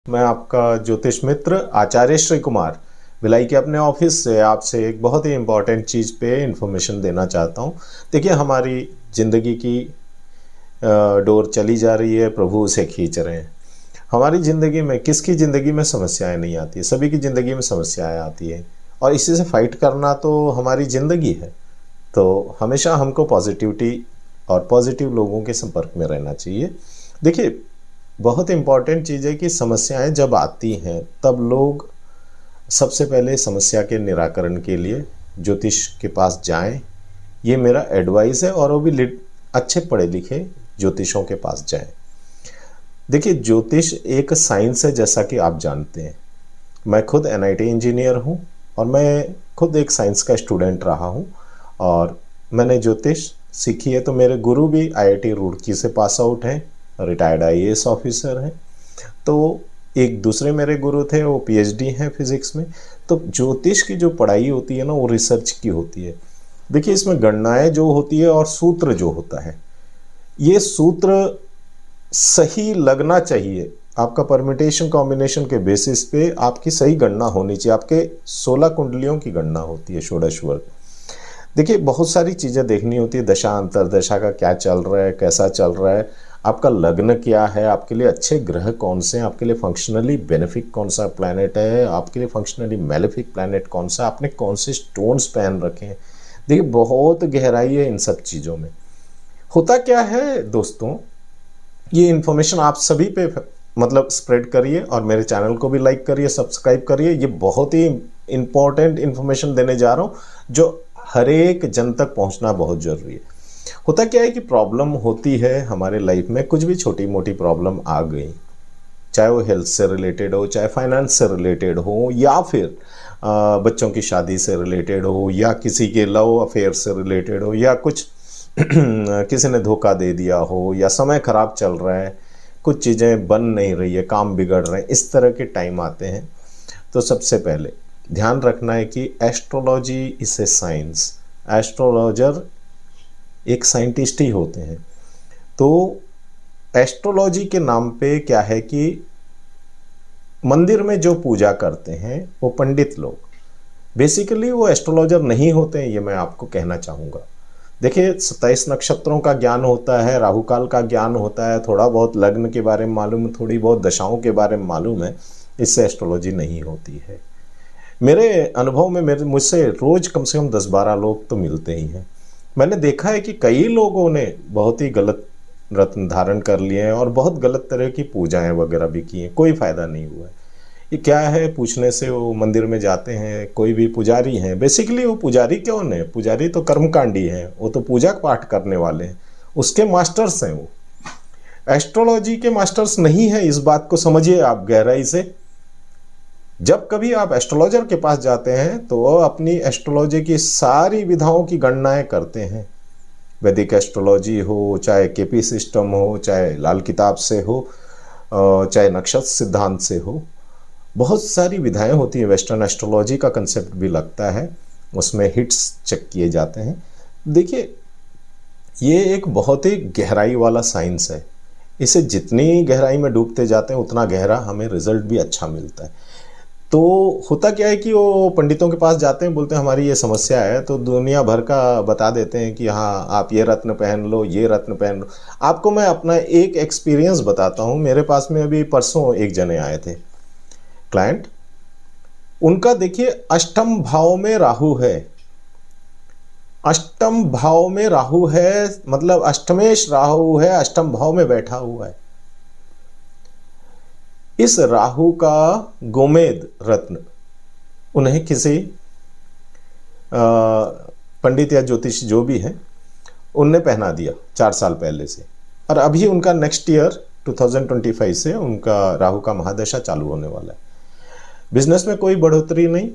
मैं आपका ज्योतिष मित्र आचार्य श्री कुमार भिलाई के अपने ऑफिस से आपसे एक बहुत ही इम्पॉर्टेंट चीज़ पे इन्फॉर्मेशन देना चाहता हूँ। देखिए, हमारी ज़िंदगी की डोर चली जा रही है, प्रभु उसे खींच रहे हैं। हमारी ज़िंदगी में किसकी ज़िंदगी में समस्याएं नहीं आती, सभी की ज़िंदगी में समस्याएं आती हैं और इसी से फाइट करना तो हमारी ज़िंदगी है। तो हमेशा हमको पॉजिटिविटी और पॉजिटिव लोगों के संपर्क में रहना चाहिए। देखिए, बहुत इम्पॉर्टेंट चीज़ है कि समस्याएं जब आती हैं तब लोग सबसे पहले समस्या के निराकरण के लिए ज्योतिष के पास जाएं। ये मेरा एडवाइस है और वो भी अच्छे पढ़े लिखे ज्योतिषों के पास जाएं। देखिए, ज्योतिष एक साइंस है, जैसा कि आप जानते हैं। मैं खुद एनआईटी इंजीनियर हूँ और मैं खुद एक साइंस का स्टूडेंट रहा हूँ और मैंने ज्योतिष सीखी है। तो मेरे गुरु भी आईआईटी रुड़की से पास आउट हैं, रिटायर्ड आईएएस ऑफिसर हैं। तो एक दूसरे मेरे गुरु थे, वो पीएचडी हैं फिजिक्स में। तो ज्योतिष की जो पढ़ाई होती है ना, वो रिसर्च की होती है। देखिए, इसमें गणनाएं जो होती है और सूत्र जो होता है, ये सूत्र सही लगना चाहिए। आपका परम्यूटेशन कॉम्बिनेशन के बेसिस पे आपकी सही गणना होनी चाहिए। आपके 16 कुंडलियों की गणना होती है, षोडश वर्ग। देखिए, बहुत सारी चीज़ें देखनी होती है। दशा अंतरदशा का क्या चल रहा है, कैसा चल रहा है, आपका लग्न क्या है, आपके लिए अच्छे ग्रह कौन से हैं, आपके लिए फंक्शनली बेनिफिक कौन सा प्लैनेट है, आपके लिए फंक्शनली मैलेफिक प्लैनेट कौन सा, आपने कौन से स्टोन्स पहन रखे हैं। देखिए, बहुत गहराई है इन सब चीज़ों में। होता क्या है दोस्तों, ये इन्फॉर्मेशन आप सभी पे मतलब स्प्रेड करिए और मेरे चैनल को भी लाइक करिए, सब्सक्राइब करिए। ये बहुत ही इम्पोर्टेंट इन्फॉर्मेशन देने जा रहा हूँ जो हर एक जन तक पहुँचना बहुत ज़रूरी है। होता क्या है कि प्रॉब्लम होती है हमारे लाइफ में, कुछ भी छोटी मोटी प्रॉब्लम आ गई, चाहे वो हेल्थ से रिलेटेड हो, चाहे फाइनेंस से रिलेटेड हो, या फिर बच्चों की शादी से रिलेटेड हो, या किसी के लव अफेयर से रिलेटेड हो, या कुछ किसी ने धोखा दे दिया हो, या समय खराब चल रहा है, कुछ चीज़ें बन नहीं रही है, काम बिगड़ रहे हैं, इस तरह के टाइम आते हैं। तो सबसे पहले ध्यान रखना है कि astrology is a science. Astrologer एक साइंटिस्ट ही होते हैं। तो एस्ट्रोलॉजी के नाम पे क्या है कि मंदिर में जो पूजा करते हैं वो पंडित लोग, बेसिकली वो एस्ट्रोलॉजर नहीं होते हैं, ये मैं आपको कहना चाहूँगा। देखिए, 27 नक्षत्रों का ज्ञान होता है, राहु काल का ज्ञान होता है, थोड़ा बहुत लग्न के बारे में मालूम है, थोड़ी बहुत दशाओं के बारे में मालूम है, इससे एस्ट्रोलॉजी नहीं होती है। मेरे अनुभव में मुझसे रोज़ कम से कम 10-12 लोग तो मिलते ही हैं। मैंने देखा है कि कई लोगों ने बहुत ही गलत रत्न धारण कर लिए हैं और बहुत गलत तरह की पूजाएं वगैरह भी की हैं, कोई फ़ायदा नहीं हुआ है। ये क्या है, पूछने से वो मंदिर में जाते हैं, कोई भी पुजारी हैं, बेसिकली वो पुजारी कौन है, पुजारी तो कर्मकांडी हैं, वो तो पूजा पाठ करने वाले हैं, उसके मास्टर्स हैं वो, एस्ट्रोलॉजी के मास्टर्स नहीं है। इस बात को समझिए आप गहराई से। जब कभी आप एस्ट्रोलॉजर के पास जाते हैं तो वो अपनी एस्ट्रोलॉजी की सारी विधाओं की गणनाएं करते हैं। वैदिक एस्ट्रोलॉजी हो, चाहे केपी सिस्टम हो, चाहे लाल किताब से हो, चाहे नक्षत्र सिद्धांत से हो, बहुत सारी विधाएं होती हैं। वेस्टर्न एस्ट्रोलॉजी का कंसेप्ट भी लगता है, उसमें हिट्स चेक किए जाते हैं। देखिए, ये एक बहुत ही गहराई वाला साइंस है। इसे जितनी गहराई में डूबते जाते हैं उतना गहरा हमें रिजल्ट भी अच्छा मिलता है। तो होता क्या है कि वो पंडितों के पास जाते हैं, बोलते हैं हमारी ये समस्या है, तो दुनिया भर का बता देते हैं कि हाँ आप ये रत्न पहन लो, ये रत्न पहन लो। आपको मैं अपना एक एक्सपीरियंस बताता हूँ। मेरे पास में अभी परसों एक जने आए थे क्लाइंट, उनका देखिए अष्टम भाव में राहु है। अष्टम भाव में राहु है, मतलब अष्टमेश राहु है, अष्टम भाव में बैठा हुआ है। इस राहु का गोमेद रत्न उन्हें किसी पंडित या ज्योतिष जो भी हैं उनने पहना दिया 4 साल पहले से, और अभी उनका नेक्स्ट ईयर 2025 से उनका राहु का महादशा चालू होने वाला है। बिजनेस में कोई बढ़ोतरी नहीं,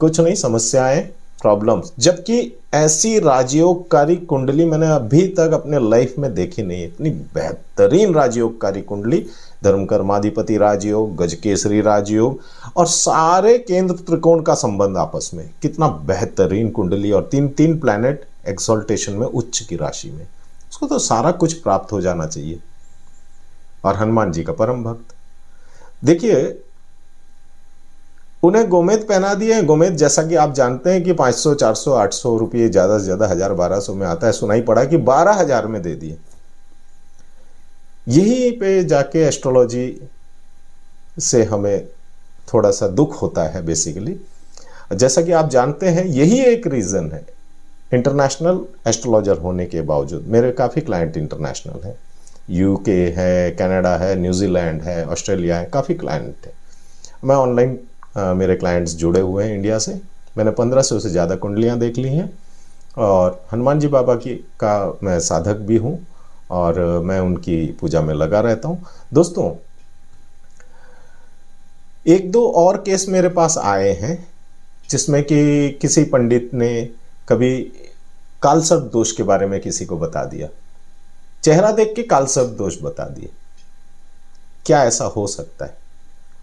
कुछ नहीं, समस्याएं, प्रॉब्लम्स। जबकि ऐसी राजयोगकारी कुंडली मैंने अभी तक अपने लाइफ में देखी नहीं है। इतनी बेहतरीन राजयोगकारी कुंडली, धर्मकर्माधिपति राजयोग, गजकेसरी राजयोग, और सारे केंद्र त्रिकोण का संबंध आपस में, कितना बेहतरीन कुंडली, और 3 प्लैनेट एक्सॉल्टेशन में, उच्च की राशि में। उसको तो सारा कुछ प्राप्त हो जाना चाहिए। और हनुमान जी का परम भक्त। देखिए, उन्हें गोमेद पहना दिए। गोमेद जैसा कि आप जानते हैं कि 500, 400, 800 रुपये, ज़्यादा से ज़्यादा 1000, 1200 में आता है। सुनाई पड़ा कि 12,000 में दे दिए। यहीं पे जाके एस्ट्रोलॉजी से हमें थोड़ा सा दुख होता है बेसिकली। जैसा कि आप जानते हैं, यही एक रीज़न है। इंटरनेशनल एस्ट्रोलॉजर होने के बावजूद मेरे काफ़ी क्लाइंट इंटरनेशनल हैं। यूके है, कनाडा है, न्यूजीलैंड है, ऑस्ट्रेलिया है, काफ़ी क्लाइंट है। मैं ऑनलाइन मेरे क्लाइंट्स जुड़े हुए हैं इंडिया से। मैंने 1500 से ज़्यादा कुंडलियाँ देख ली हैं और हनुमान जी बाबा की का मैं साधक भी हूँ और मैं उनकी पूजा में लगा रहता हूँ। दोस्तों, एक दो और केस मेरे पास आए हैं जिसमें कि किसी पंडित ने कभी कालसर्प दोष के बारे में किसी को बता दिया। चेहरा देख के कालसर्प दोष बता दिए। क्या ऐसा हो सकता है?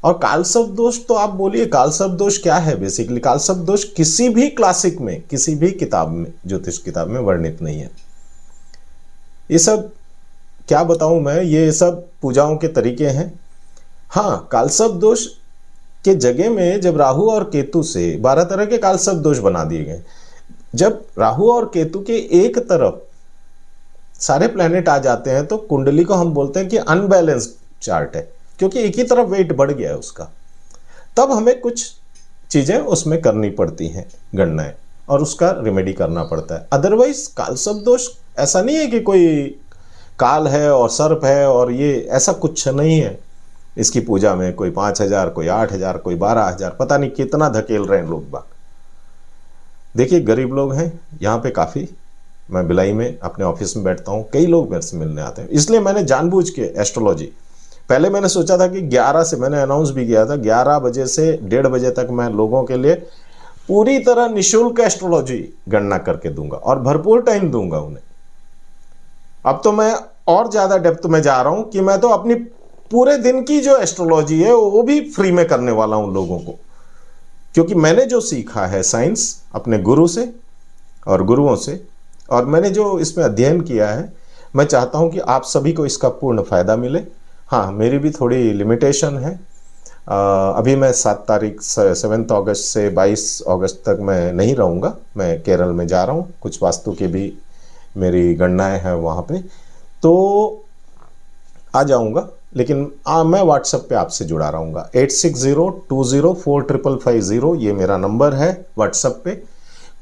और कालसर्प दोष तो आप बोलिए, कालसर्प दोष क्या है? बेसिकली कालसर्प दोष किसी भी क्लासिक में, किसी भी किताब में, ज्योतिष किताब में वर्णित नहीं है। ये सब क्या बताऊं मैं, ये सब पूजाओं के तरीके हैं। हाँ, कालसर्प दोष के जगह में जब राहु और केतु से 12 तरह के कालसर्प दोष बना दिए गए। जब राहु और केतु के एक तरफ सारे प्लैनेट आ जाते हैं तो कुंडली को हम बोलते हैं कि अनबैलेंस्ड चार्ट है, क्योंकि एक ही तरफ वेट बढ़ गया है उसका। तब हमें कुछ चीजें उसमें करनी पड़ती हैं, गणनाएं, और उसका रिमेडी करना पड़ता है। अदरवाइज कालसर्प दोष ऐसा नहीं है कि कोई काल है और सर्प है और ये ऐसा कुछ नहीं है। इसकी पूजा में कोई 5,000, कोई 8,000, कोई 12,000, पता नहीं कितना धकेल रहे हैं लोग बाग। देखिए, गरीब लोग हैं यहाँ पे काफ़ी। मैं भिलाई में अपने ऑफिस में बैठता हूँ, कई लोग मेरे से मिलने आते हैं। इसलिए मैंने जानबूझ के एस्ट्रोलॉजी, पहले मैंने सोचा था कि 11 से, मैंने अनाउंस भी किया था, 11 बजे से 1:30 बजे तक मैं लोगों के लिए पूरी तरह निःशुल्क एस्ट्रोलॉजी गणना करके दूंगा और भरपूर टाइम दूंगा उन्हें। अब तो मैं और ज़्यादा डेप्थ में जा रहा हूँ कि मैं तो अपनी पूरे दिन की जो एस्ट्रोलॉजी है वो भी फ्री में करने वाला हूँ लोगों को, क्योंकि मैंने जो सीखा है साइंस अपने गुरु से और गुरुओं से, और मैंने जो इसमें अध्ययन किया है, मैं चाहता हूँ कि आप सभी को इसका पूर्ण फायदा मिले। हाँ, मेरी भी थोड़ी लिमिटेशन है। अभी मैं 7 अगस्त से 22 अगस्त तक मैं नहीं रहूँगा। मैं केरल में जा रहा हूँ, कुछ वास्तु के भी मेरी गणनाएं हैं वहाँ पे, तो आ जाऊँगा। लेकिन मैं व्हाट्सएप पे आपसे जुड़ा रहूँगा। 8602045550 ये मेरा नंबर है व्हाट्सएप पे।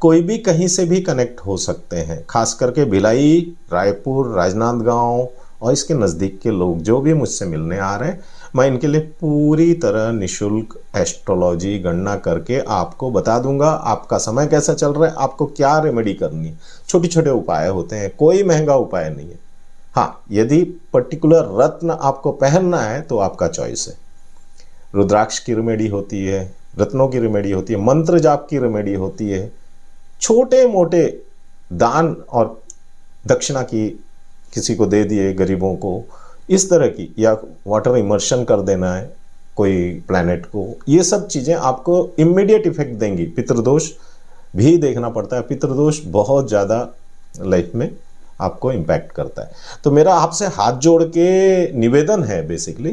कोई भी कहीं से भी कनेक्ट हो सकते हैं, खास करके भिलाई, रायपुर, राजनांदगांव और इसके नज़दीक के लोग जो भी मुझसे मिलने आ रहे हैं, मैं इनके लिए पूरी तरह निःशुल्क एस्ट्रोलॉजी गणना करके आपको बता दूंगा। आपका समय कैसा चल रहा है, आपको क्या रेमेडी करनी है। छोटे छोटे उपाय होते हैं, कोई महंगा उपाय नहीं है। हाँ, यदि पर्टिकुलर रत्न आपको पहनना है तो आपका चॉइस है। रुद्राक्ष की रेमेडी होती है, रत्नों की रेमेडी होती है, मंत्र जाप की रेमेडी होती है, छोटे मोटे दान और दक्षिणा की किसी को दे दिए गरीबों को, इस तरह की, या वाटर इमर्शन कर देना है कोई प्लैनेट को, ये सब चीज़ें आपको इमीडिएट इफेक्ट देंगी। पितृदोष भी देखना पड़ता है। पितृदोष बहुत ज़्यादा लाइफ में आपको इम्पैक्ट करता है। तो मेरा आपसे हाथ जोड़ के निवेदन है बेसिकली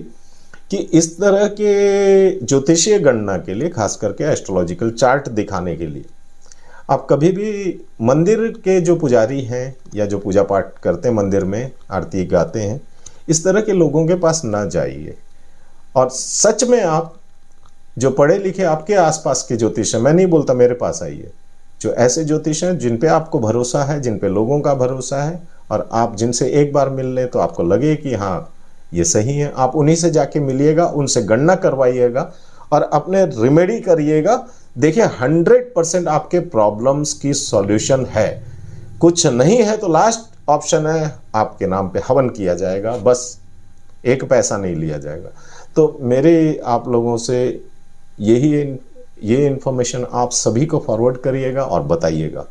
कि इस तरह के ज्योतिषीय गणना के लिए, खास करके एस्ट्रोलॉजिकल चार्ट दिखाने के लिए, आप कभी भी मंदिर के जो पुजारी हैं या जो पूजा पाठ करते हैं, मंदिर में आरती गाते हैं, इस तरह के लोगों के पास ना जाइए। और सच में आप जो पढ़े लिखे आपके आसपास के ज्योतिष हैं, मैं नहीं बोलता मेरे पास आइए, जो ऐसे ज्योतिष हैं जिन पे आपको भरोसा है, जिन पे लोगों का भरोसा है, और आप जिनसे एक बार मिल लें तो आपको लगे कि हाँ ये सही है, आप उन्हीं से जाके मिलिएगा, उनसे गणना करवाइएगा और अपने रिमेडी करिएगा। देखिए, 100% आपके प्रॉब्लम्स की सॉल्यूशन है। कुछ नहीं है तो लास्ट ऑप्शन है, आपके नाम पे हवन किया जाएगा, बस एक पैसा नहीं लिया जाएगा। तो मेरे आप लोगों से ये इन्फॉर्मेशन आप सभी को फॉरवर्ड करिएगा और बताइएगा।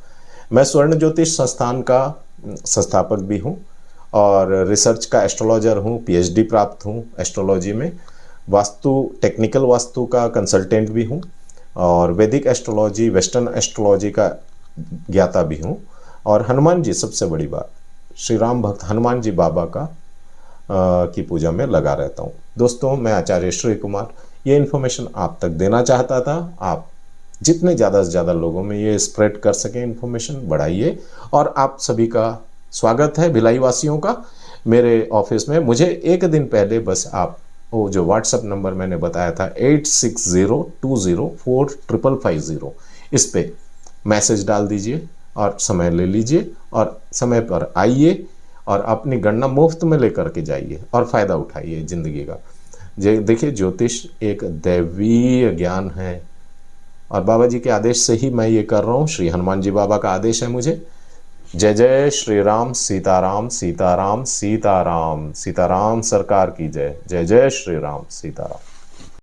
मैं स्वर्ण ज्योतिष संस्थान का संस्थापक भी हूँ और रिसर्च का एस्ट्रोलॉजर हूँ, PhD प्राप्त हूँ एस्ट्रोलॉजी में। वास्तु, टेक्निकल वास्तु का कंसल्टेंट भी हूँ और वैदिक एस्ट्रोलॉजी, वेस्टर्न एस्ट्रोलॉजी का ज्ञाता भी हूँ। और हनुमान जी, सबसे बड़ी बात, श्री राम भक्त हनुमान जी बाबा का की पूजा में लगा रहता हूँ। दोस्तों, मैं आचार्य श्री कुमार ये इन्फॉर्मेशन आप तक देना चाहता था। आप जितने ज़्यादा से ज़्यादा लोगों में ये स्प्रेड कर सकें इन्फॉर्मेशन बढ़ाइए। और आप सभी का स्वागत है, भिलाई वासियों का, मेरे ऑफिस में। मुझे एक दिन पहले बस आप वो जो व्हाट्सअप नंबर मैंने बताया था 8602045550 इस पे मैसेज डाल दीजिए और समय ले लीजिए और समय पर आइए और अपनी गणना मुफ्त में लेकर के जाइए और फ़ायदा उठाइए ज़िंदगी का। देखिए, ज्योतिष एक दैवीय ज्ञान है और बाबा जी के आदेश से ही मैं ये कर रहा हूँ। श्री हनुमान जी बाबा का आदेश है मुझे। जय जय श्री राम, सीताराम सीताराम सीताराम, सीताराम सरकार की जय। जय जय श्री राम, सीताराम।